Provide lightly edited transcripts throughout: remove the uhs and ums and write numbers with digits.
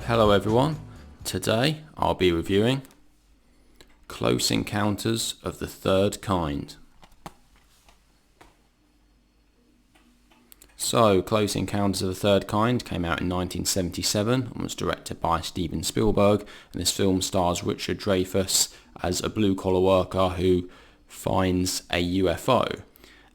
Hello everyone, today I'll be reviewing Close Encounters of the Third Kind. So, Close Encounters of the Third Kind came out in 1977 and was directed by Steven Spielberg, and this film stars Richard Dreyfuss as a blue-collar worker who finds a UFO,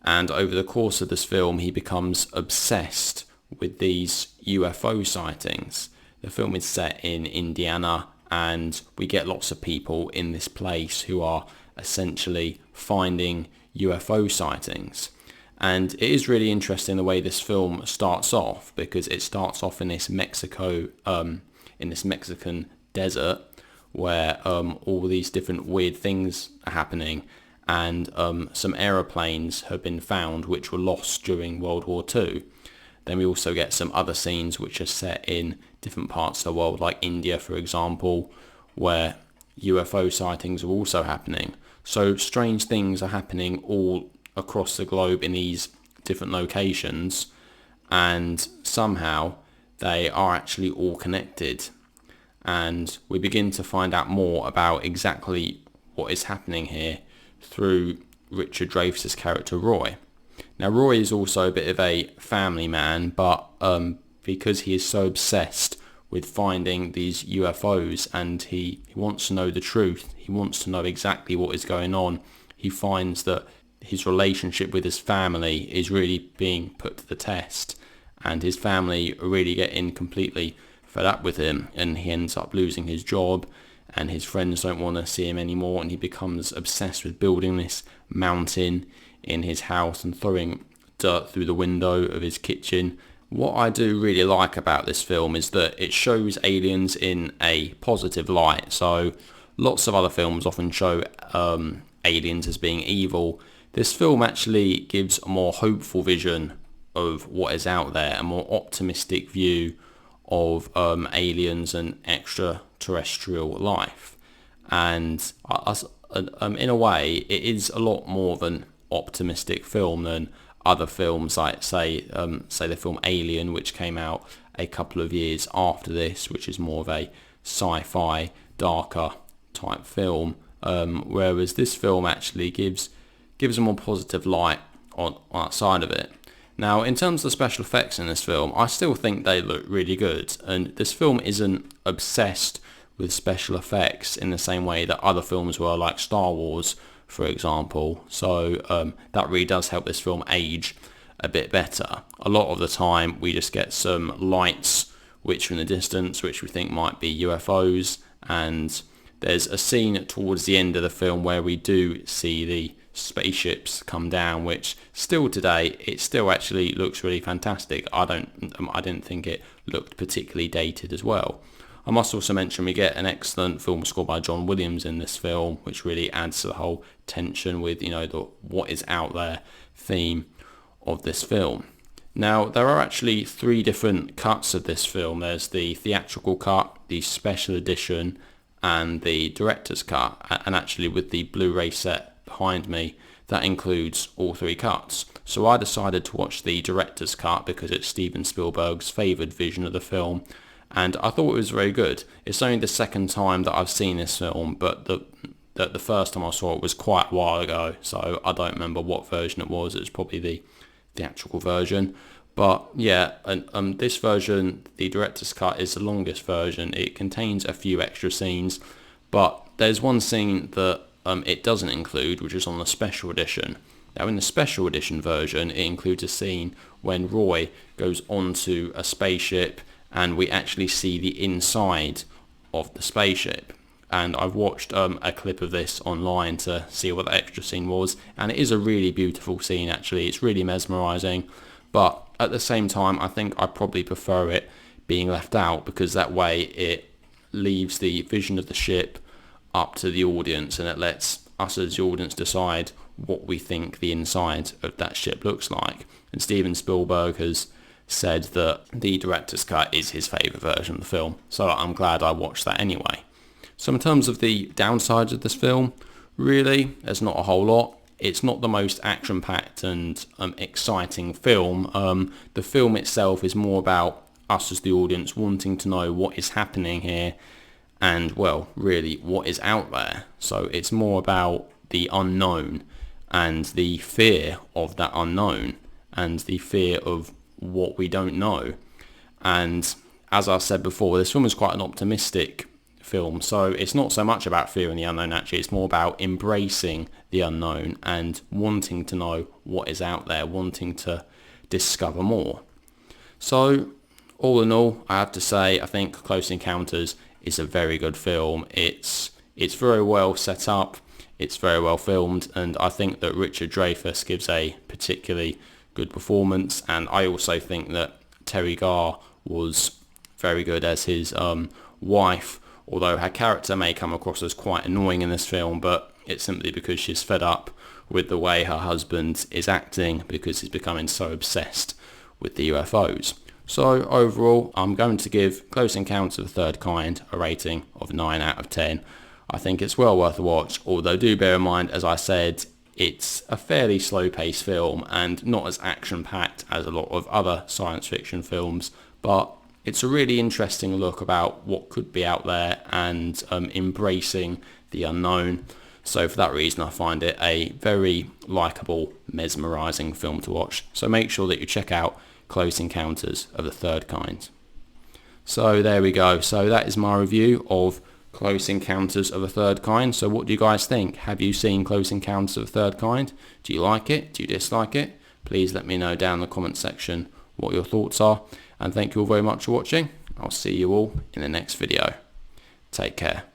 and over the course of this film he becomes obsessed with these UFO sightings. The film is set in Indiana, and we get lots of people in this place who are essentially finding UFO sightings. And it is really interesting the way this film starts off, because it starts off in this Mexican desert where all these different weird things are happening, and some aeroplanes have been found which were lost during World War II. Then we also get some other scenes which are set in different parts of the world, like India, for example, where UFO sightings are also happening. So strange things are happening all across the globe in these different locations, and somehow they are actually all connected. And we begin to find out more about exactly what is happening here through Richard Dreyfuss's character Roy. Now, Roy is also a bit of a family man, but because he is so obsessed with finding these UFOs and he wants to know the truth, he wants to know exactly what is going on, he finds that his relationship with his family is really being put to the test, and his family are really getting completely fed up with him, and he ends up losing his job, and his friends don't want to see him anymore, and he becomes obsessed with building this mountain in his house and throwing dirt through the window of his kitchen. What I do really like about this film is that it shows aliens in a positive light. So lots of other films often show aliens as being evil. This film actually gives a more hopeful vision of what is out there, a more optimistic view of aliens and extraterrestrial life. And in a way, it is a lot more of an optimistic film than other films, like say the film Alien, which came out a couple of years after this, which is more of a sci-fi, darker type film, whereas this film actually gives a more positive light on that side of it. Now, in terms of the special effects in this film, I still think they look really good, and this film isn't obsessed with special effects in the same way that other films were, like Star Wars, for example. So that really does help this film age a bit better. A lot of the time we just get some lights which are in the distance which we think might be UFOs, and there's a scene towards the end of the film where we do see the spaceships come down, which still today it still actually looks really fantastic. I didn't think it looked particularly dated as well. I must also mention we get an excellent film score by John Williams in this film, which really adds to the whole tension with, the what is out there theme of this film. Now, there are actually 3 different cuts of this film. There's the theatrical cut, the special edition, and the director's cut. And actually with the Blu-ray set behind me, that includes all 3 cuts. So I decided to watch the director's cut because it's Steven Spielberg's favoured vision of the film, and I thought it was very good. It's only the second time that I've seen this film, but the first time I saw it was quite a while ago, so I don't remember what version it was. It was probably the theatrical version. But yeah, and this version, the director's cut, is the longest version. It contains a few extra scenes, but there's one scene that it doesn't include, which is on the special edition. Now, in the special edition version, it includes a scene when Roy goes onto a spaceship and we actually see the inside of the spaceship. And I've watched a clip of this online to see what the extra scene was, and it is a really beautiful scene actually. It's really mesmerising, but at the same time I think I probably prefer it being left out, because that way it leaves the vision of the ship up to the audience, and it lets us as the audience decide what we think the inside of that ship looks like. And Steven Spielberg has said that the director's cut is his favourite version of the film, so I'm glad I watched that anyway. So in terms of the downsides of this film, really, there's not a whole lot. It's not the most action-packed and exciting film. The film itself is more about us as the audience wanting to know what is happening here and, well, really what is out there. So it's more about the unknown and the fear of that unknown and the fear of what we don't know. And as I said before, this film is quite an optimistic film, so it's not so much about fear and the unknown. Actually, it's more about embracing the unknown and wanting to know what is out there, wanting to discover more. So all in all, I have to say I think Close Encounters is a very good film. It's very well set up, it's very well filmed, and I think that Richard Dreyfuss gives a particularly good performance, and I also think that Terry Garr was very good as his wife, although her character may come across as quite annoying in this film, but it's simply because she's fed up with the way her husband is acting because he's becoming so obsessed with the UFOs. So overall, I'm going to give Close Encounters of the Third Kind a rating of 9 out of 10. I think it's well worth a watch, although do bear in mind, as I said, it's a fairly slow-paced film and not as action-packed as a lot of other science fiction films, but it's a really interesting look about what could be out there and embracing the unknown. So for that reason, I find it a very likeable, mesmerising film to watch. So make sure that you check out Close Encounters of the Third Kind. So there we go. So that is my review of Close Encounters of the Third Kind. So what do you guys think? Have you seen Close Encounters of the Third Kind? Do you like it? Do you dislike it? Please let me know down in the comment section what your thoughts are. And thank you all very much for watching. I'll see you all in the next video. Take care.